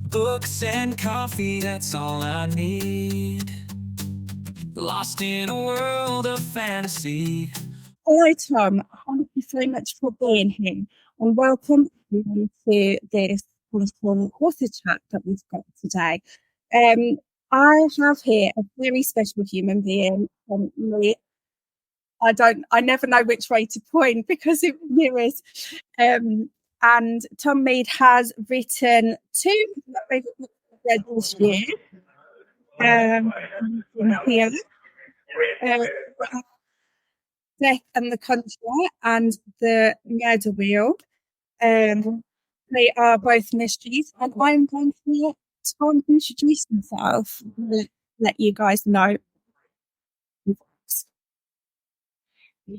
Books and coffee, that's all I need. Lost in a world of fantasy. Hello, Tom. Thank you so much for being here, and welcome everyone to this wonderful author chat that we've got today. I have here a very special human being. I never know which way to point because it mirrors. And Tom Mead has written two that we've read this year. Here, Death and the Conjurer and the Murder Wheel. They are both mysteries, and I'm going to let Tom introduce himself. Let you guys know.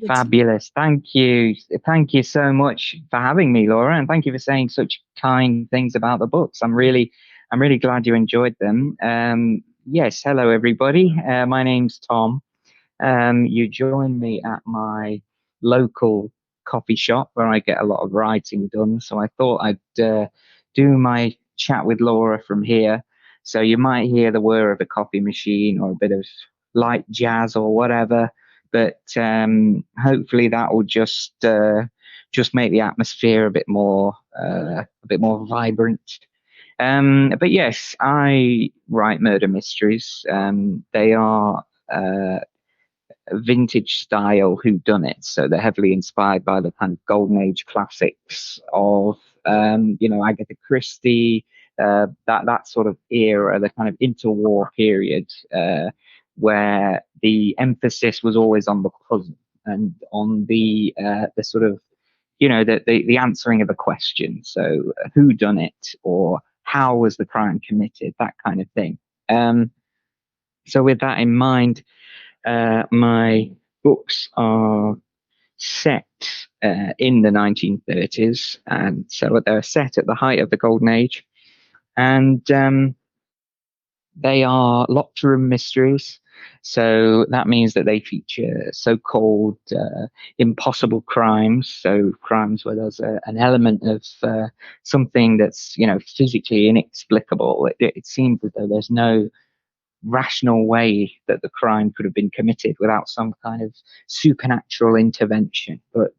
Fabulous. Thank you. Thank you so much for having me, Laura, and thank you for saying such kind things about the books. I'm really glad you enjoyed them. Yes, hello everybody. My name's Tom. You joined me at my local coffee shop where I get a lot of writing done. So I thought I'd do my chat with Laura from here. So you might hear the whir of a coffee machine or a bit of light jazz or whatever. But hopefully that will just make the atmosphere a bit more vibrant. But yes, I write murder mysteries. They are vintage style whodunit, so they're heavily inspired by the kind of golden age classics of Agatha Christie, that sort of era, the kind of interwar period, where the emphasis was always on the puzzle and on the sort of the answering of a question. So who done it, or how was the crime committed, that kind of thing. So with that in mind, my books are set in the 1930s, and so they're set at the height of the Golden Age, and they are locked room mysteries. So that means that they feature so-called impossible crimes, so crimes where there's an element of something that's physically inexplicable. It seems as though there's no rational way that the crime could have been committed without some kind of supernatural intervention. But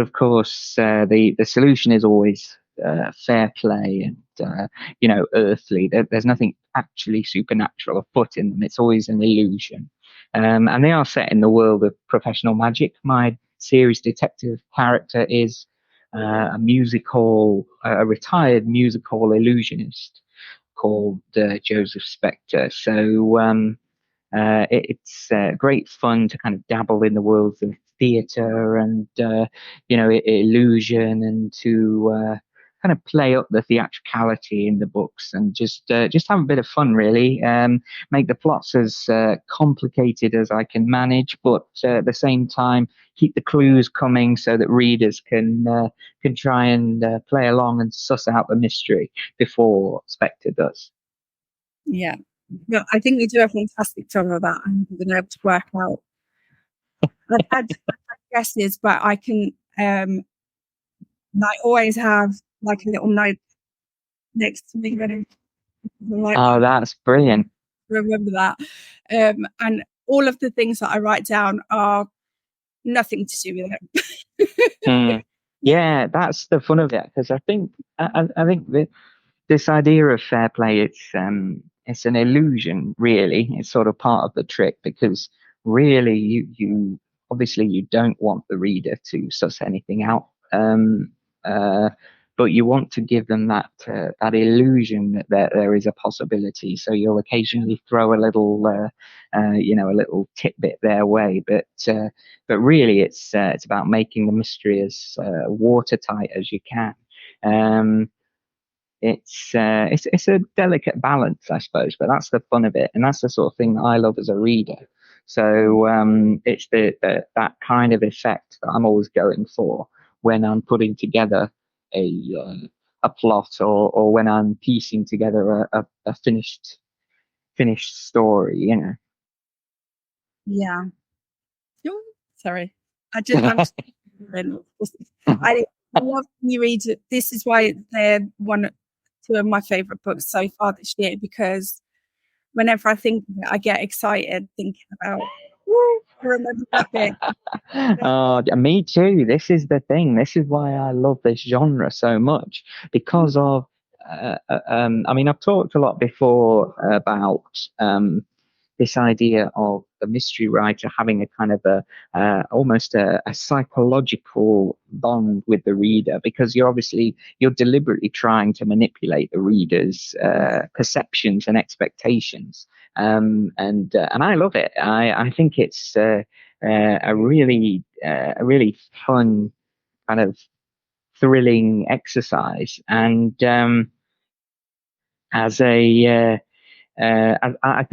of course, the solution is always fair play and earthly. There's nothing actually supernatural afoot in them. It's always an illusion. And they are set in the world of professional magic. My series detective character is a retired music hall illusionist called Joseph Spector. So it's great fun to kind of dabble in the worlds of theatre and illusion, and to kind of play up the theatricality in the books, and just have a bit of fun, really. Make the plots as complicated as I can manage, but at the same time keep the clues coming so that readers can try and play along and suss out the mystery before Spectre does. Yeah. No, I think we do a fantastic job of that. I'm been able to work out. I've had guesses, but I can. I always have like a little note next to me. Oh, that's brilliant! Remember that, and all of the things that I write down are nothing to do with it. Yeah, that's the fun of it, because I think this idea of fair play, it's an illusion, really. It's sort of part of the trick, because really you obviously you don't want the reader to suss anything out, but you want to give them that illusion that there is a possibility. So you'll occasionally throw a little a little tidbit their way, but really it's about making the mystery as watertight as you can. It's a delicate balance, I suppose, but that's the fun of it, and that's the sort of thing that I love as a reader. So it's that kind of effect that I'm always going for when I'm putting together a plot, or when I'm piecing together a finished story. Yeah. Oh, sorry, I love when you read. This is why they're one two of my favourite books so far this year, because whenever I think of it, I get excited thinking about, woo, I remember that bit. Oh, me too. This is the thing. This is why I love this genre so much because of. I mean, I've talked a lot before about this idea of the mystery writer having a kind of almost a psychological bond with the reader, because you're deliberately trying to manipulate the reader's perceptions and expectations, and I love it. I think it's a really fun kind of thrilling exercise, and as a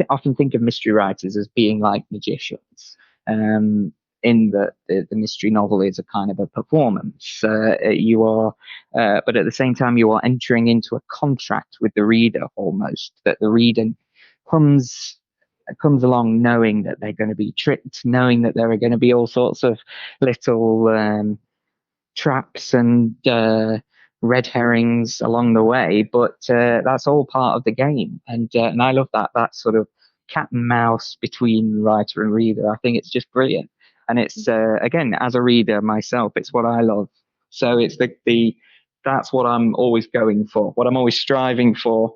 often think of mystery writers as being like magicians. In that the mystery novel is a kind of a performance. You are, but at the same time, you are entering into a contract with the reader almost. That the reader comes along knowing that they're going to be tricked, knowing that there are going to be all sorts of little traps and red herrings along the way, but that's all part of the game, and I love that sort of cat and mouse between writer and reader. I think it's just brilliant, and it's again, as a reader myself, it's what I love. So it's the that's what I'm always going for, what I'm always striving for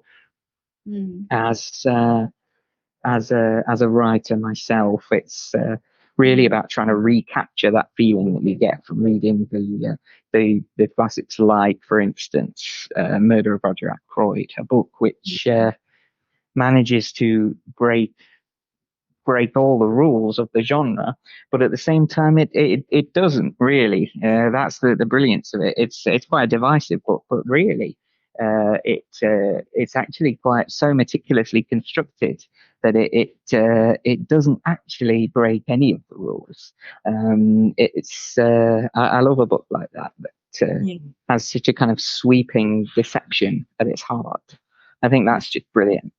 as as a writer myself. It's really about trying to recapture that feeling that you get from reading the classics, like, for instance, Murder of Roger Ackroyd, a book which manages to break all the rules of the genre, but at the same time, it doesn't really. That's the brilliance of it. It's quite a divisive book, but really, it's actually quite so meticulously constructed that it doesn't actually break any of the rules. I love a book like that has such a kind of sweeping deception at its heart. I think that's just brilliant.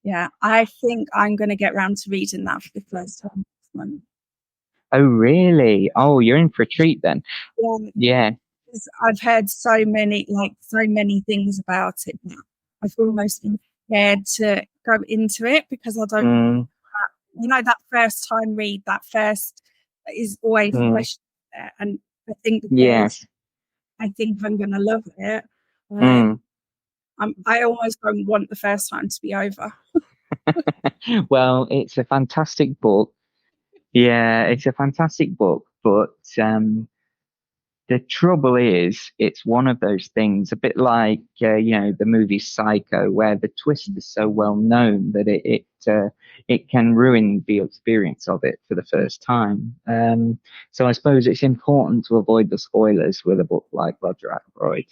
Yeah, I think I'm going to get round to reading that for the first time this month. Oh, really? Oh, you're in for a treat then. Yeah. I've heard so many things about it now. I've almost been scared to go into it because I don't, that first time read, that first is always question there. And I think Yes. I think I'm going to love it. I almost don't want the first time to be over. Well, it's a fantastic book. Yeah, it's a fantastic book, but the trouble is, it's one of those things, a bit like the movie Psycho, where the twist is so well known that it can ruin the experience of it for the first time. So I suppose it's important to avoid the spoilers with a book like Roger Ackroyd.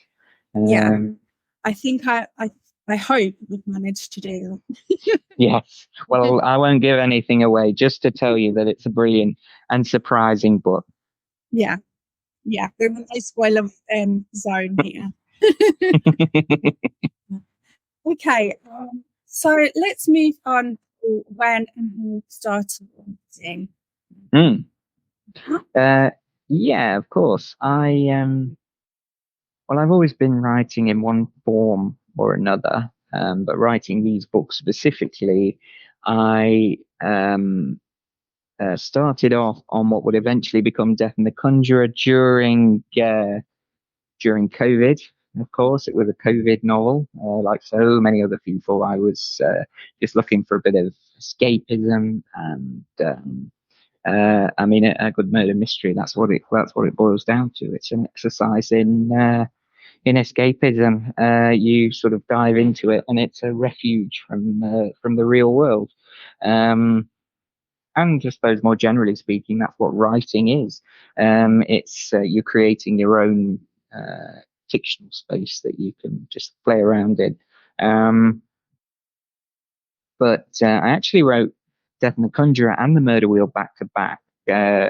I think I hope we've managed to do that. Yes. Well, I won't give anything away, just to tell you that it's a brilliant and surprising book. Yeah. Yeah, we're in a spoiler zone here. Okay, so let's move on to when and who you started writing. Yeah, of course. Well, I've always been writing in one form or another, but writing these books specifically, I started off on what would eventually become Death and the Conjurer during COVID. Of course, it was a COVID novel. Like so many other people, I was just looking for a bit of escapism, and I mean, a good murder mystery. That's what it boils down to. It's an exercise in escapism. You sort of dive into it, and it's a refuge from the real world. And I suppose more generally speaking, that's what writing is. It's you're creating your own fictional space that you can just play around in. But I actually wrote Death and the Conjurer and The Murder Wheel back to back. They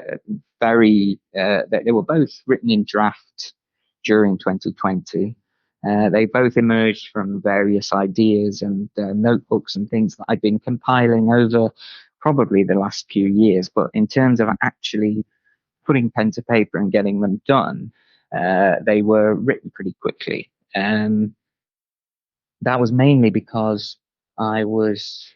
were both written in draft during 2020. They both emerged from various ideas and notebooks and things that I'd been compiling over probably the last few years. But in terms of actually putting pen to paper and getting them done, they were written pretty quickly. that was mainly because I was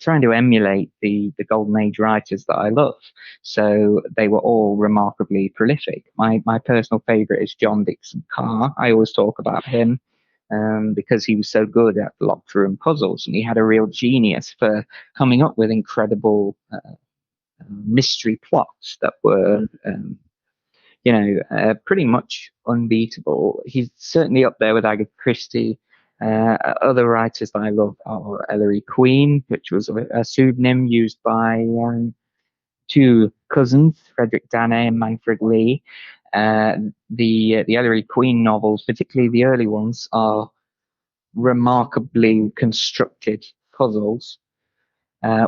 trying to emulate the golden age writers that I love. So they were all remarkably prolific. My personal favorite is John Dixon Carr. I always talk about him because he was so good at locked room puzzles, and he had a real genius for coming up with incredible mystery plots that were pretty much unbeatable. He's certainly up there with Agatha Christie. Other writers that I love are Ellery Queen, which was a pseudonym used by two cousins, Frederick Dannay and Manfred Lee. The Ellery Queen novels, particularly the early ones, are remarkably constructed puzzles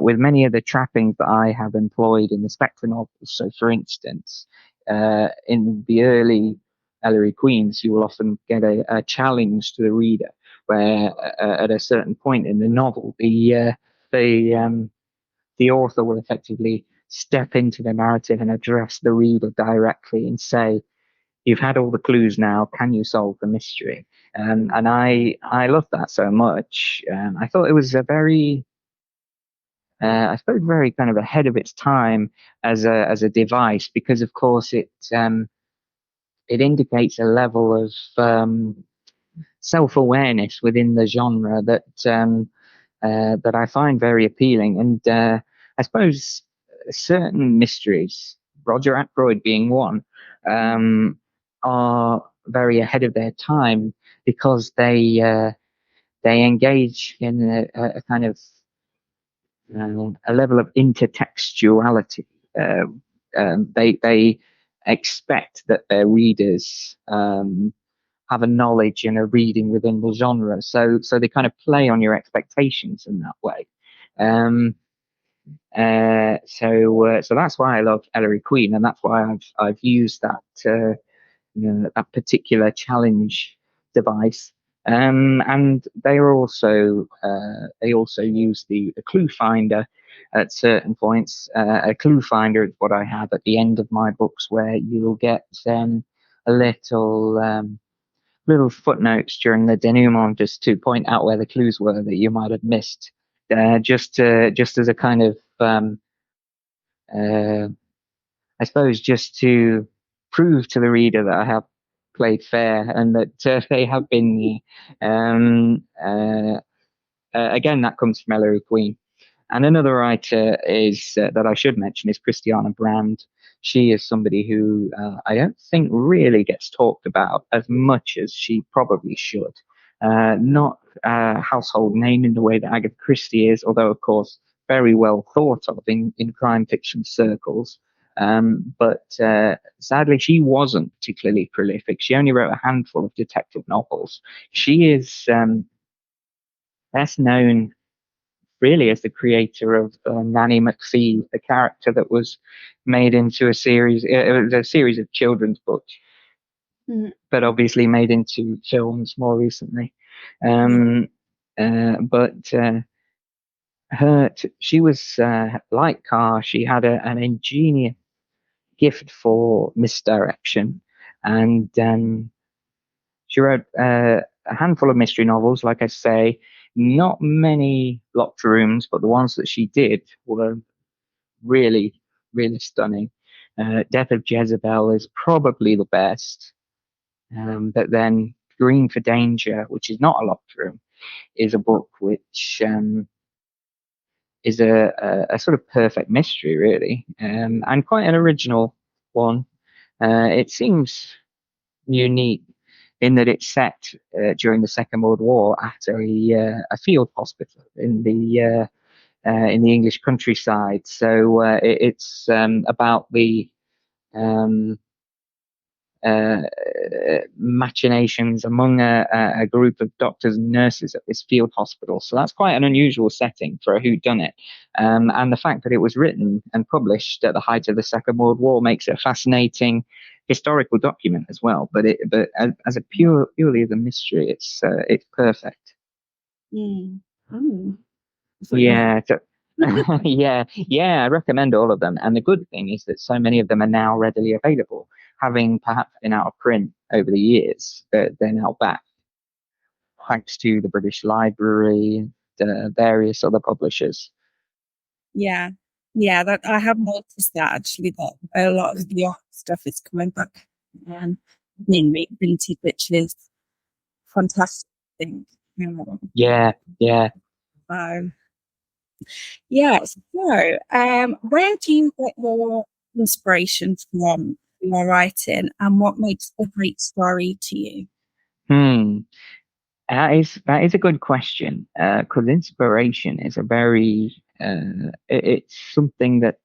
with many of the trappings that I have employed in the Spectre novels. So, for instance, in the early Ellery Queens, you will often get a challenge to the reader, where at a certain point in the novel, the author will effectively step into the narrative and address the reader directly and say, "You've had all the clues now. Can you solve the mystery?" And I love that so much. I thought it was a very I suppose very kind of ahead of its time as a device, because of course it indicates a level of self-awareness within the genre that I find very appealing. And I suppose certain mysteries, Roger Ackroyd being one, are very ahead of their time because they engage in a kind of a level of intertextuality. They expect that their readers have a knowledge and a reading within the genre, so they kind of play on your expectations in that way. So that's why I love Ellery Queen, and that's why I've used that particular challenge device. And they also use the clue finder at certain points. A clue finder is what I have at the end of my books, where you'll get a little footnotes during the denouement, just to point out where the clues were that you might have missed, just as a kind of uh, I suppose, just to prove to the reader that I have played fair and that they have been. Um, uh, Again, that comes from Ellery Queen. And another writer is that I should mention is Christiana Brand. She is somebody who I don't think really gets talked about as much as she probably should. Not a household name in the way that Agatha Christie is, although of course very well thought of in crime fiction circles. But sadly, she wasn't particularly prolific. She only wrote a handful of detective novels. She is best known really as the creator of Nanny McPhee, the character that was made into a series. It was a series of children's books, but obviously made into films more recently. But she was like Carr. She had an ingenious gift for misdirection, and she wrote a handful of mystery novels. Like I say, not many locked rooms, but the ones that she did were really, really stunning. Death of Jezebel is probably the best. But then Green for Danger, which is not a locked room, is a book which is a sort of perfect mystery, really, and quite an original one. It seems unique in that it's set during the Second World War at a field hospital in the English countryside. So it's about the um, uh, machinations among a group of doctors and nurses at this field hospital. So that's quite an unusual setting for a whodunit. And the fact that it was written and published at the height of the Second World War makes it a fascinating historical document as well. But as a purely as a mystery, it's perfect. Oh, Yeah. Yeah, I recommend all of them. And the good thing is that so many of them are now readily available, having perhaps been out of print over the years. They're now back. thanks to the British Library, various other publishers. Yeah. Yeah, that I have noticed that actually, that a lot of the art stuff is coming back and being reprinted, which is fantastic thing. Yeah, yeah. So yes. So where do you get your inspiration from for your writing, and what makes a great story to you? Hmm. That is a good question. Because inspiration is a very it's something that,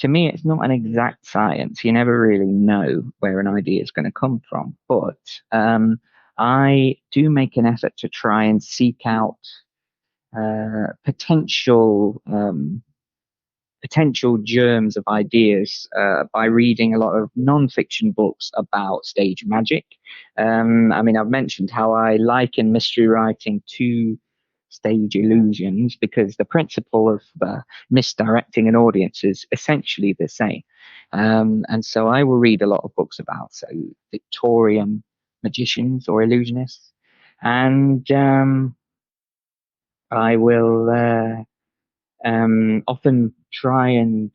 to me, it's not an exact science. You never really know where an idea is going to come from. But I do make an effort to try and seek out potential potential germs of ideas by reading a lot of non-fiction books about stage magic. I mean, I've mentioned how I liken mystery writing to stage illusions because the principle of misdirecting an audience is essentially the same. And so I will read a lot of books about, so, Victorian magicians or illusionists, and I will often try and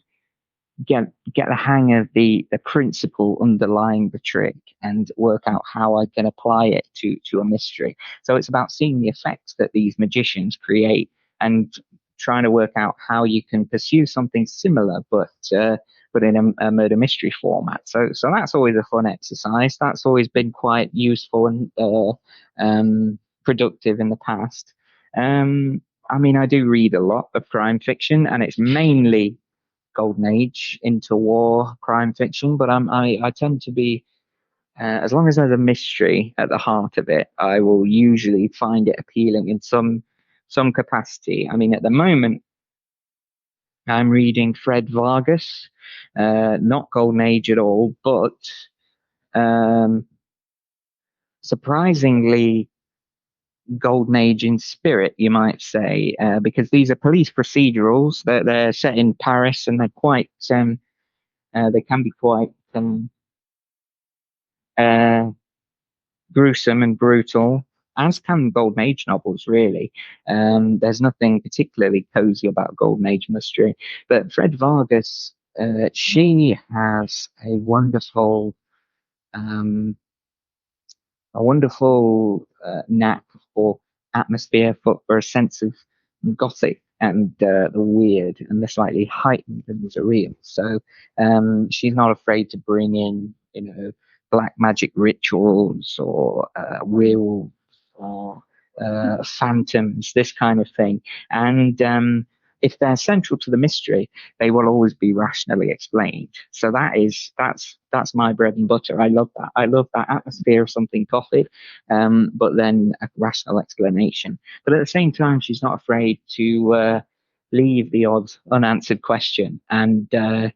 get the hang of the principle underlying the trick and work out how I can apply it to a mystery. So it's about seeing the effects that these magicians create and trying to work out how you can pursue something similar, but in a murder mystery format. So that's always a fun exercise. That's always been quite useful and productive in the past. Um, I mean, I do read a lot of crime fiction, and it's mainly golden age interwar crime fiction, but I tend to be, as long as there's a mystery at the heart of it, I will usually find it appealing in some capacity. I mean, at the moment, I'm reading Fred Vargas, not golden age at all, but um, surprisingly golden age in spirit, you might say, because these are police procedurals. They're set in Paris, and they're quite they can be quite uh, gruesome and brutal, as can Golden Age novels, really. There's nothing particularly cozy about Golden Age mystery, but Fred Vargas, she has um, a wonderful knack for atmosphere, for a sense of gothic and the weird and the slightly heightened and surreal. So she's not afraid to bring in, black magic rituals or werewolves or phantoms, this kind of thing. And if they're central to the mystery, they will always be rationally explained. So that's my bread and butter. I love that. I love that atmosphere of something gothic, but then a rational explanation. But at the same time, she's not afraid to leave the odd unanswered question and a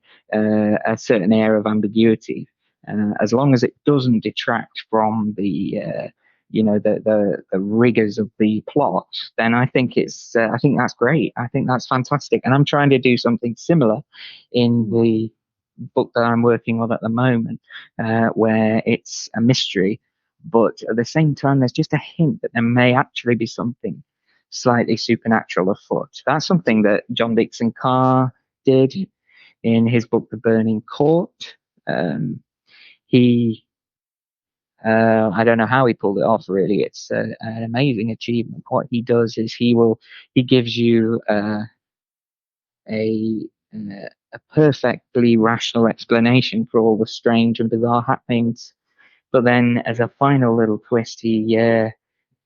certain air of ambiguity, as long as it doesn't detract from the rigors of the plot. Then I think that's great. I think that's fantastic, and I'm trying to do something similar in the book that I'm working on at the moment, where it's a mystery, but at the same time, there's just a hint that there may actually be something slightly supernatural afoot. That's something that John Dixon Carr did in his book, The Burning Court. He I don't know how he pulled it off. Really, it's an amazing achievement. What he does is he gives you a a perfectly rational explanation for all the strange and bizarre happenings. But then, as a final little twist, he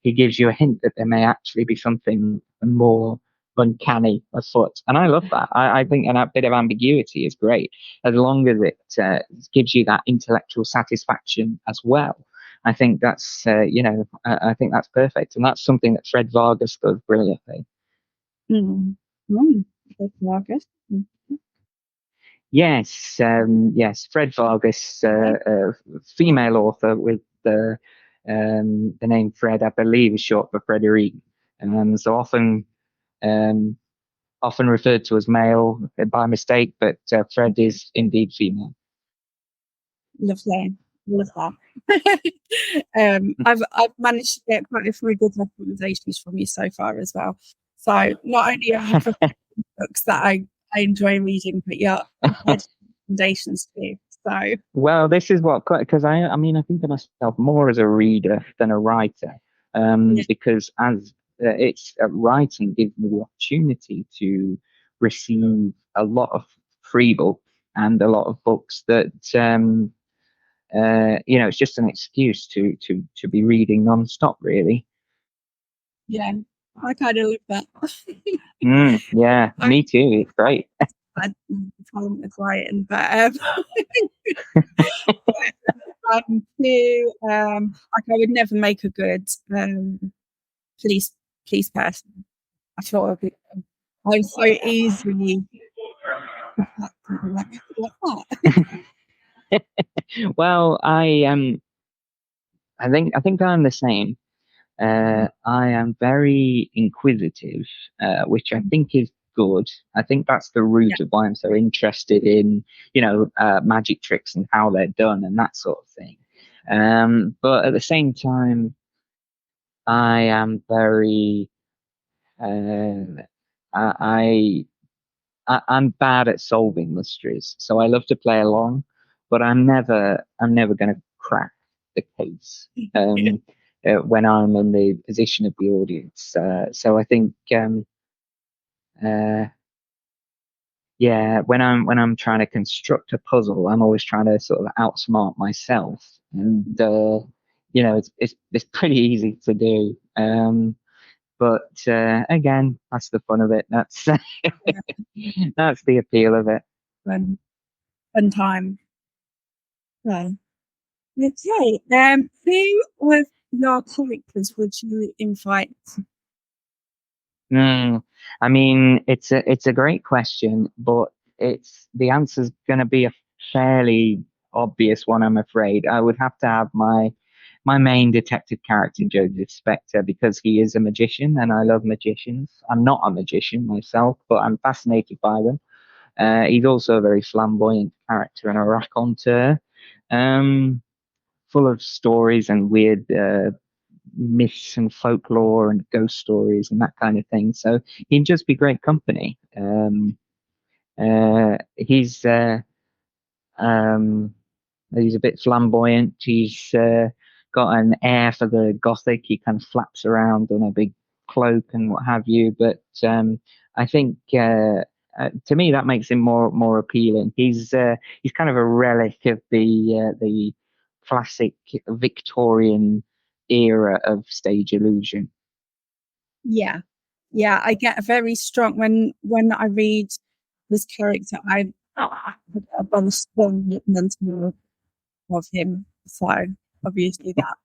gives you a hint that there may actually be something more uncanny afoot. And I love that. I think that bit of ambiguity is great, as long as it gives you that intellectual satisfaction as well. I think I think that's perfect. And that's something that Fred Vargas does brilliantly. Mm. Mm. That's Marcus. Mm. Yes. Fred Vargas, female author with the name Fred, I believe, is short for Frederic, and so um, often referred to as male by mistake, but Fred is indeed female. Lovely. love that. I've managed to get quite a few good recommendations from you so far as well. So not only are you providing books that I enjoy reading, but you're providing recommendations too. So Well, this is what, because I mean, I think of myself more as a reader than a writer, yeah, because as it's writing gives me the opportunity to receive a lot of free book and a lot of books that it's just an excuse to be reading non-stop, really. yeah, I kind of love that. Yeah, I me too. It's great. had talent with writing, but I'm too like I would never make a good police police person. I thought I'm so easily like that. Well, I think I'm the same. I am very inquisitive, which I think is good. I think that's the Yeah, root of why I'm so interested in, magic tricks and how they're done and that sort of thing. But at the same time, I am very, uh, I, I'm bad at solving mysteries, so I love to play along, but I'm never going to crack the case. yeah, When I'm in the position of the audience. So I think, uh, yeah, when I'm trying to construct a puzzle, I'm always trying to sort of outsmart myself, and it's pretty easy to do. But again, that's the fun of it. That's yeah. that's the appeal of it. Fun time. So, okay. Who of your characters would you invite? Mm, I mean, it's a great question, but it's the answer's going to be a fairly obvious one, I'm afraid. I would have to have my main detective character, Joseph Spector, because he is a magician and I love magicians. I'm not a magician myself, but I'm fascinated by them. He's also a very flamboyant character and a raconteur, um, full of stories and weird myths and folklore and ghost stories and that kind of thing. So he'd just be great company. He's um, he's a bit flamboyant. He's got an air for the gothic. He kind of flaps around on a big cloak and what have you. But I think to me that makes him more appealing. He's kind of a relic of the classic Victorian era of stage illusion. Yeah, yeah. I get a very strong when I read this character. I have a strong mental of him. So obviously that,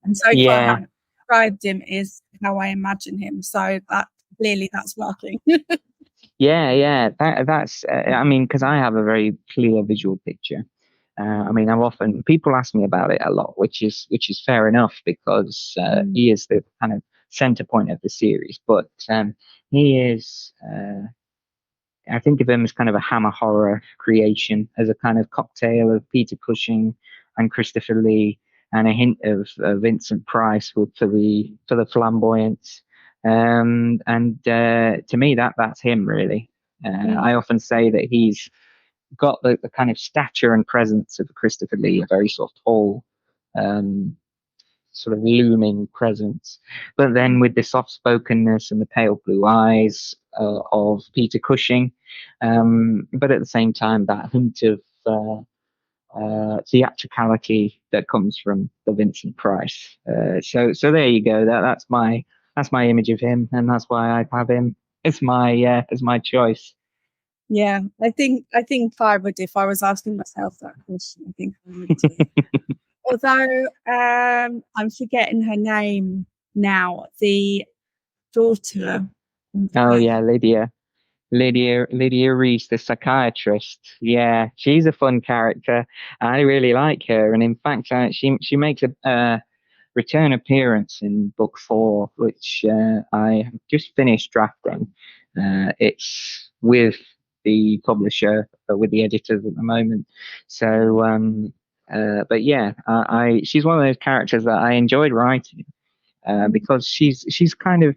and so far how Yeah, I described him is how I imagine him. So that clearly that's working. yeah. That's. I mean, because I have a very clear visual picture. I mean, I'm often people ask me about it a lot, which is fair enough because Mm, he is the kind of center point of the series. But he is. I think of him as kind of a Hammer horror creation, as a kind of cocktail of Peter Cushing and Christopher Lee, and a hint of Vincent Price for the flamboyance. And to me, that's him really. mm, I often say that he's got the kind of stature and presence of Christopher Lee, a very sort of tall, um, sort of looming presence, but then mm. with the soft spokenness and the pale blue eyes of Peter Cushing, but at the same time that hint of theatricality that comes from the Vincent Price. So there you go. That's my image of him, and that's why I have him as my choice. Yeah, I think I would if I was asking myself that question. I think I would too. Although I'm forgetting her name now. The daughter. Oh Yeah, yeah, Lydia Reese, the psychiatrist. Yeah, she's a fun character. I really like her, and in fact, she makes a return appearance in book 4, which I have just finished drafting. It's with the publisher, with the editors at the moment. So But yeah, she's one of those characters that I enjoyed writing because she's kind of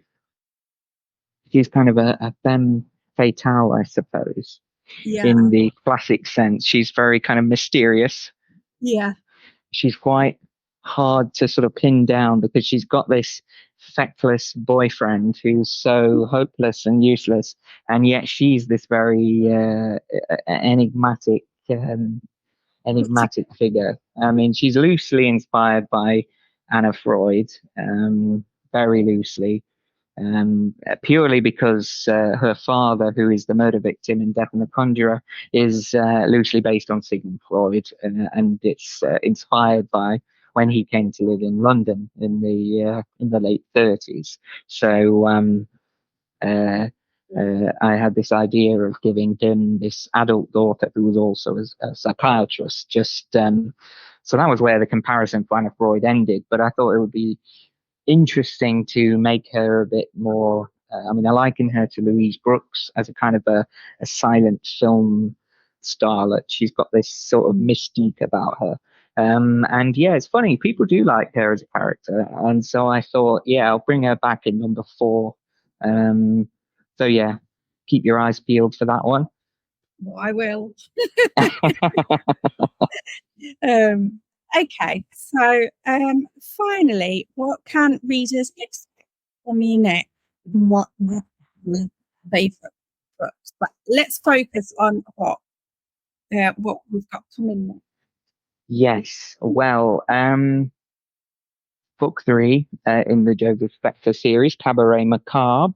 a femme fatale, I suppose, Yeah. in the classic sense. She's very kind of mysterious. Yeah. She's quite hard to sort of pin down because she's got this feckless boyfriend who's so hopeless and useless, and yet she's this very enigmatic enigmatic figure. I mean, she's loosely inspired by Anna Freud, very loosely, purely because her father, who is the murder victim in Death and the Conjurer, is loosely based on Sigmund Freud, and it's inspired by when he came to live in London in the late 30s. So I had this idea of giving him this adult daughter who was also a psychiatrist. So that was where the comparison to Anna Freud ended. But I thought it would be interesting to make her a bit more. I mean, I liken her to Louise Brooks as a kind of a silent film starlet. She's got this sort of mystique about her. And yeah, it's funny. People do like her as a character. And so I thought, yeah, I'll bring her back in number 4. Um, so yeah, keep your eyes peeled for that one. Well, I will. Okay, so finally, what can readers expect from you next? What favorite books? But let's focus on what we've got coming next. Yes. Well, book 3 in the Joseph Spector series, Cabaret Macabre,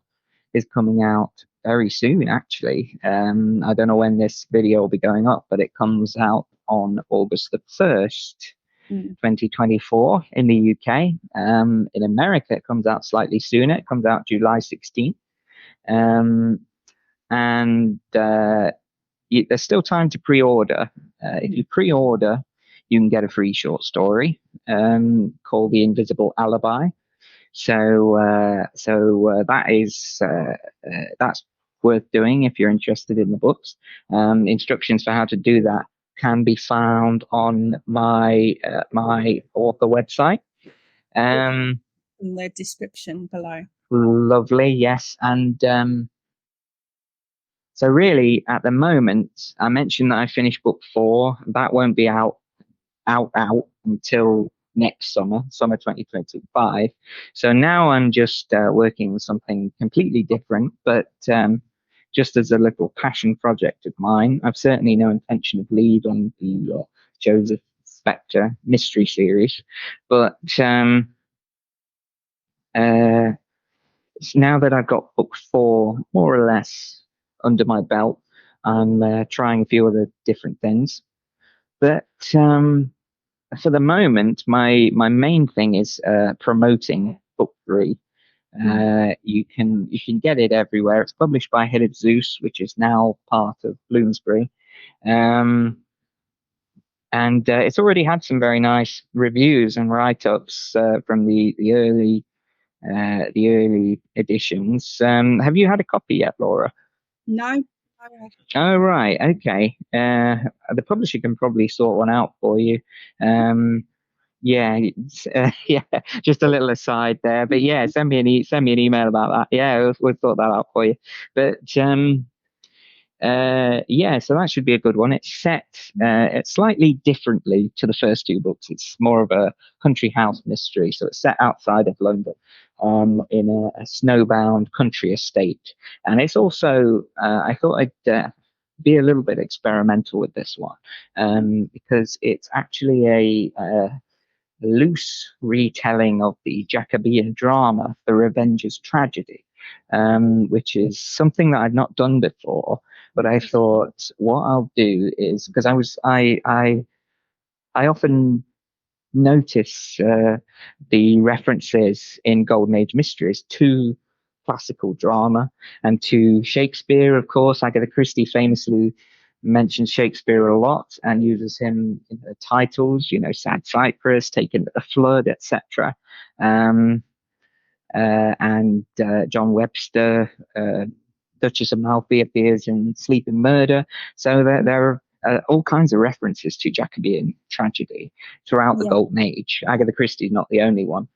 is coming out very soon, actually. I don't know when this video will be going up, but it comes out on August the 1st, 2024 in the UK. In America, it comes out slightly sooner. It comes out July 16th. And there's still time to pre-order. If you pre-order, you can get a free short story called The Invisible Alibi. So that's worth doing if you're interested in the books. Instructions for how to do that can be found on my author website. In the description below. Lovely, yes, and so really at the moment, I mentioned that I finished book 4. That won't be out until next summer 2025. So now I'm just working on something completely different, but just as a little passion project of mine. I've certainly no intention of leaving the Joseph Spector mystery series, but now that I've got book 4 more or less under my belt, I'm trying a few other different things. But for the moment, my main thing is promoting book 3. You can get it everywhere. It's published by Head of Zeus, which is now part of Bloomsbury, and it's already had some very nice reviews and write-ups from the early editions. Have you had a copy yet, Laura? No. Oh, right. Okay. The publisher can probably sort one out for you. Yeah, yeah. Just a little aside there, but yeah, send me an email about that. Yeah, we'll sort that out for you. But yeah, so that should be a good one. It's set it's slightly differently to the first 2 books. It's more of a country house mystery, so it's set outside of London, in a snowbound country estate. And it's also I thought I'd be a little bit experimental with this one, because it's actually a loose retelling of the Jacobean drama, The Revenger's Tragedy, which is something that I've not done before. But I thought what I'll do is, because I often notice the references in Golden Age mysteries to classical drama and to Shakespeare, of course. Agatha Christie famously mentions Shakespeare a lot and uses him in her titles, Sad Cypress, Taken at the Flood, etc. And John Webster, Duchess of Malfi appears in Sleep and Murder. So there are all kinds of references to Jacobean tragedy throughout the Yeah. Golden Age. Agatha Christie's not the only one.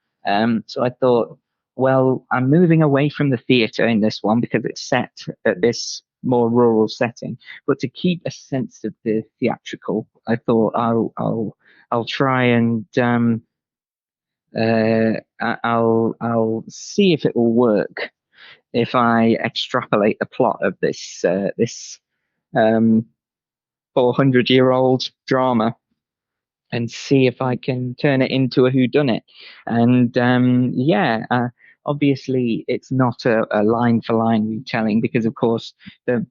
So I thought, well, I'm moving away from the theatre in this one because it's set at this more rural setting. But to keep a sense of the theatrical, I thought I'll try and I'll see if it will work if I extrapolate the plot of this 400-year-old drama and see if I can turn it into a whodunit. And obviously it's not a line for line retelling because, of course, the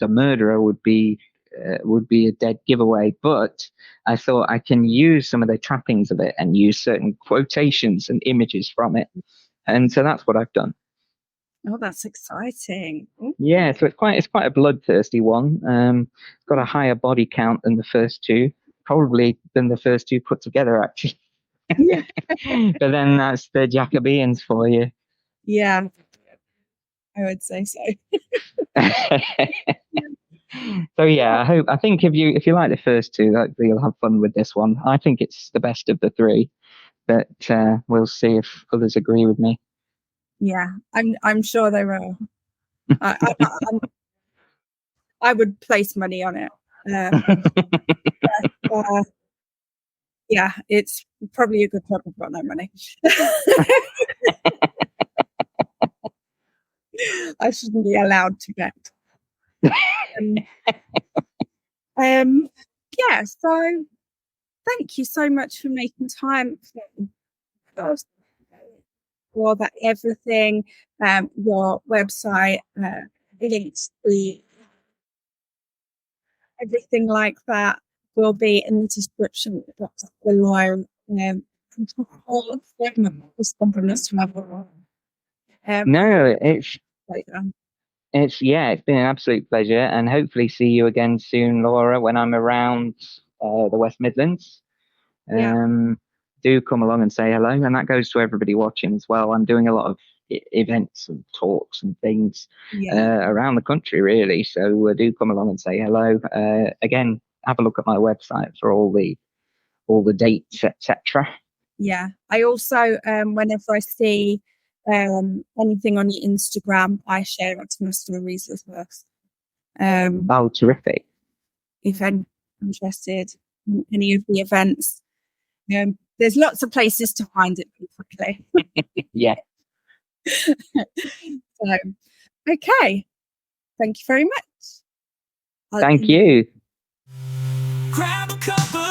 murderer would be a dead giveaway. But I thought I can use some of the trappings of it and use certain quotations and images from it, and so that's what I've done. Oh, that's exciting. Ooh. Yeah, so it's quite a bloodthirsty one. Got a higher body count than the first two, probably than the first two put together, actually. Yeah. But then that's the Jacobeans for you. Yeah, I would say so. So yeah, I think if you like the first two, you'll have fun with this one. I think it's the best of the three, but we'll see if others agree with me. Yeah, I'm sure they will. I would place money on it. Yeah, it's probably a good job I've got no money. I shouldn't be allowed to bet. Yeah, so thank you so much for making time for that everything. Your website, links to everything like that will be in the description box below. No, it's been an absolute pleasure, and hopefully see you again soon, Laura, when I'm around the West Midlands. Do come along and say hello, and that goes to everybody watching as well. I'm doing a lot of events and talks and things around the country, really. So do come along and say hello. Again, have a look at my website for all the dates, etc. Yeah, I also whenever I see anything on your Instagram, I share it to my stories as well. Oh, terrific! If anyone's interested in any of the events, there's lots of places to find it quickly. Yeah. So, okay. Thank you very much. Thank you. Grab a cup of